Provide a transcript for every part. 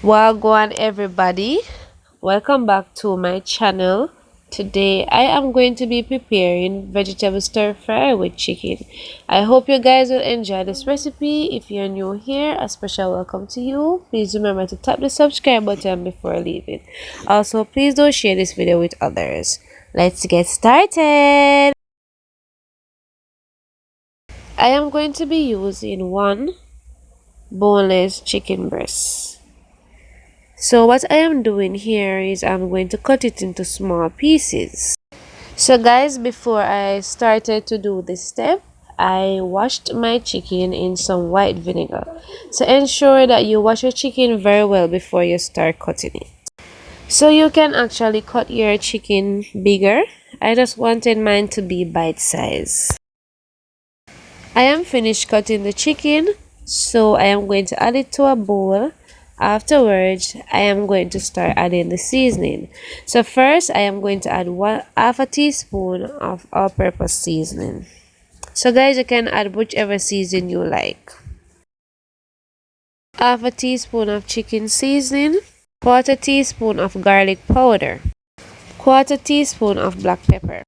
Wagwan everybody, welcome back to my channel. Today I am going to be preparing vegetable stir fry with chicken. I hope you guys will enjoy this recipe. If you're new here, a special welcome to you. Please remember to tap the subscribe button before leaving. Also, please don't share this video with others. Let's get started. I am going to be using one boneless chicken breast. So what I am doing here is I'm going to cut it into small pieces. So guys, before I started to do this step, I washed my chicken in some white vinegar. So ensure that you wash your chicken very well before you start cutting it. So you can actually cut your chicken bigger. I just wanted mine to be bite size. I am finished cutting the chicken, so I am going to add it to a bowl. Afterwards, I am going to start adding the seasoning. So first, I am going to add half a teaspoon of all-purpose seasoning. So guys, you can add whichever seasoning you like. Half a teaspoon of chicken seasoning, quarter teaspoon of garlic powder, quarter teaspoon of black pepper.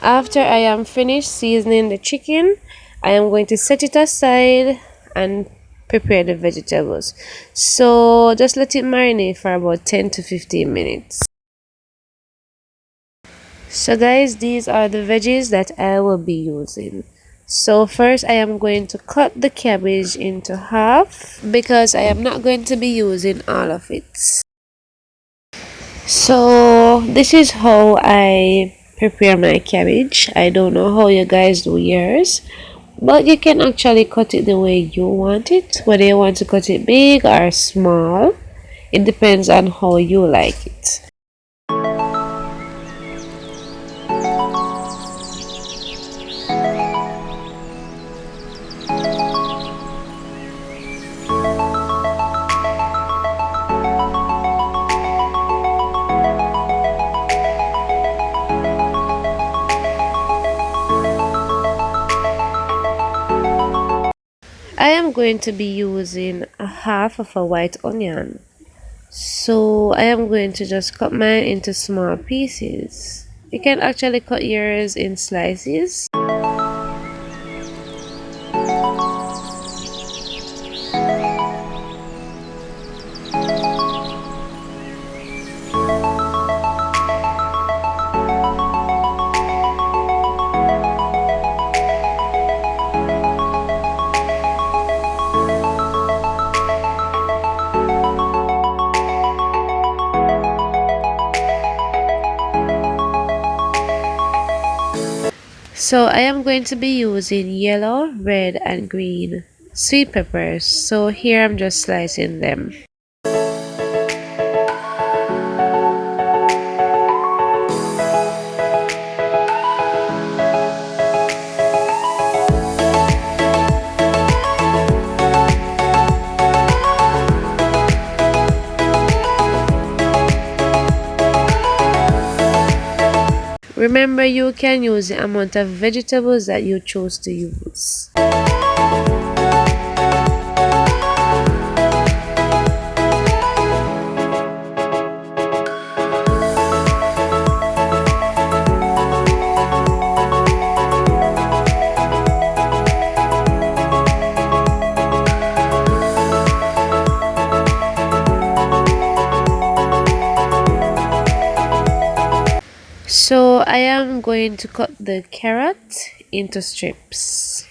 After I am finished seasoning the chicken, I am going to set it aside and prepare the vegetables. So just let it marinate for about 10 to 15 minutes. So guys, these are the veggies that I will be using. So first I am going to cut the cabbage into half because I am not going to be using all of it. So this is how I prepare my cabbage. I don't know how you guys do yours, but you can actually cut it the way you want it, whether you want to cut it big or small. It depends on how you like it. I am going to be using a half of a white onion. So I am going to just cut mine into small pieces. You can actually cut yours in slices. So I am going to be using yellow, red and green sweet peppers. So here I'm just slicing them. Remember, you can use the amount of vegetables that you choose to use. So I am going to cut the carrot into strips.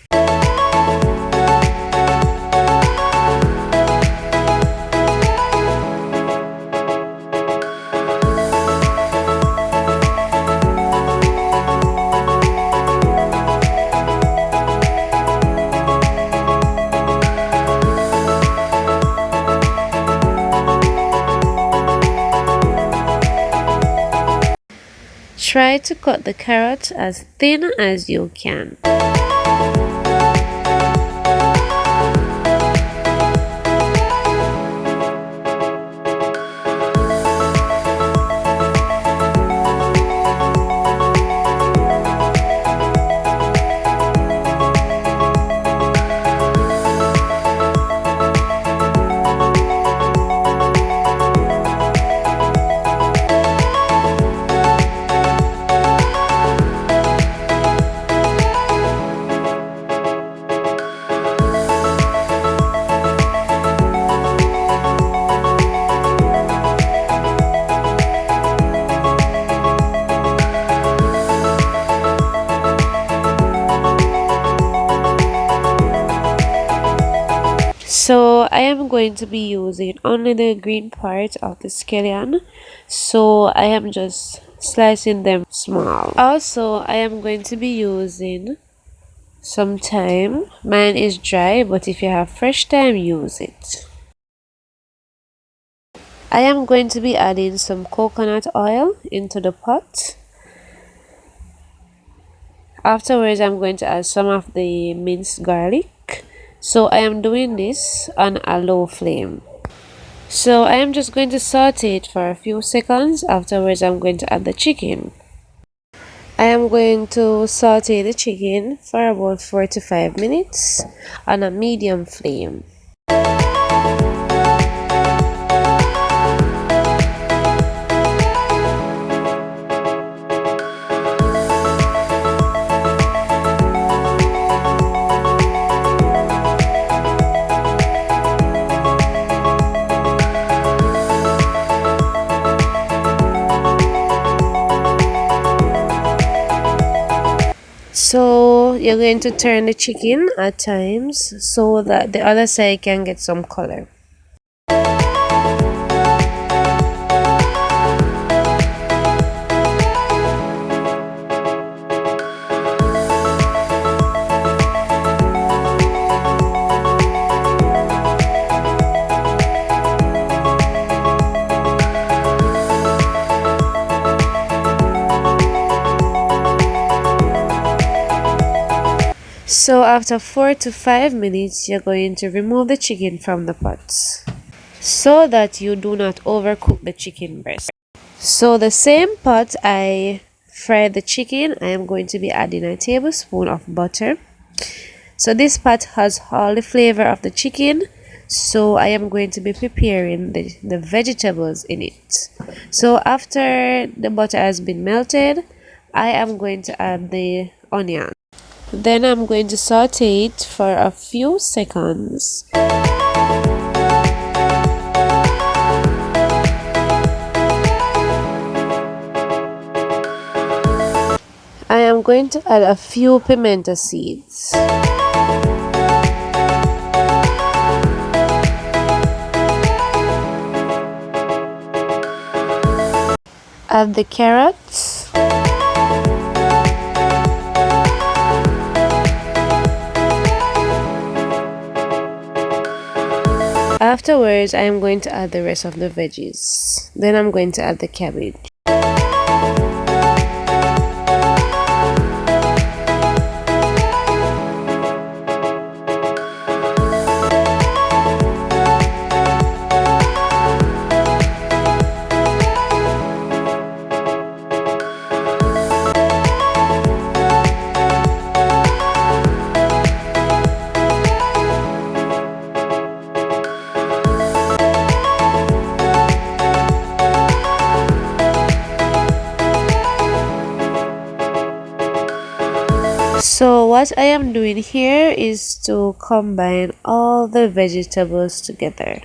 Try to cut the carrot as thin as you can. am going to be using only the green part of the scallion, so I am just slicing them small. Also, I am going to be using some thyme. Mine is dry, but if you have fresh thyme, use it. I am going to be adding some coconut oil into the pot. Afterwards, I'm going to add some of the minced garlic. So I am doing this on a low flame. So I am just going to saute it for a few seconds. Afterwards, I'm going to add the chicken. I am going to saute the chicken for about 4 to 5 minutes on a medium flame. So you're going to turn the chicken at times so that the other side can get some color. So after 4 to 5 minutes, you're going to remove the chicken from the pot so that you do not overcook the chicken breast. So the same pot I fried the chicken, I am going to be adding a tablespoon of butter. So this pot has all the flavor of the chicken, so I am going to be preparing the vegetables in it. So after the butter has been melted, I am going to add the onion. Then I'm going to saute it for a few seconds. I am going to add a few pimento seeds. Add the carrots. Afterwards, I am going to add the rest of the veggies. Then I'm going to add the cabbage. So what I am doing here is to combine all the vegetables together.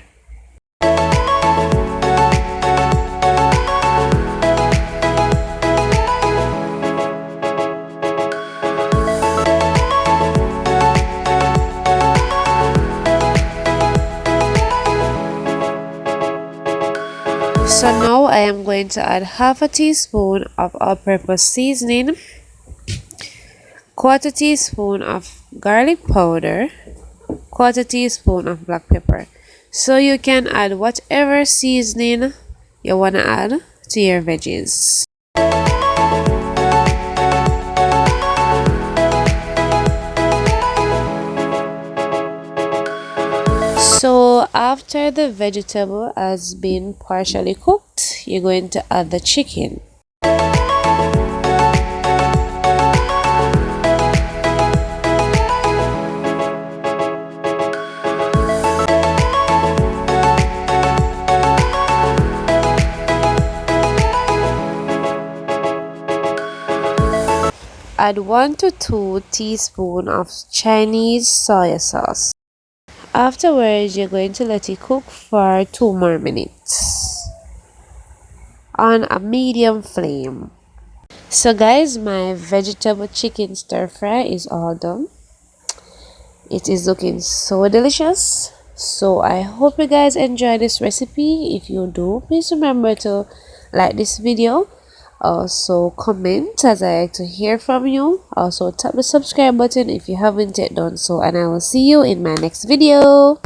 So now I am going to add half a teaspoon of all-purpose seasoning, quarter teaspoon of garlic powder, quarter teaspoon of black pepper. So you can add whatever seasoning you want to add to your veggies. So after the vegetable has been partially cooked, you're going to add the chicken. Add 1 to 2 teaspoons of Chinese soya sauce. Afterwards, you're going to let it cook for 2 more minutes on a medium flame. So guys, my vegetable chicken stir fry is all done. It is looking so delicious. So I hope you guys enjoy this recipe. If you do, please remember to like this video. Also comment, as I like to hear from you. Also tap the subscribe button if you haven't yet done so, and I will see you in my next video.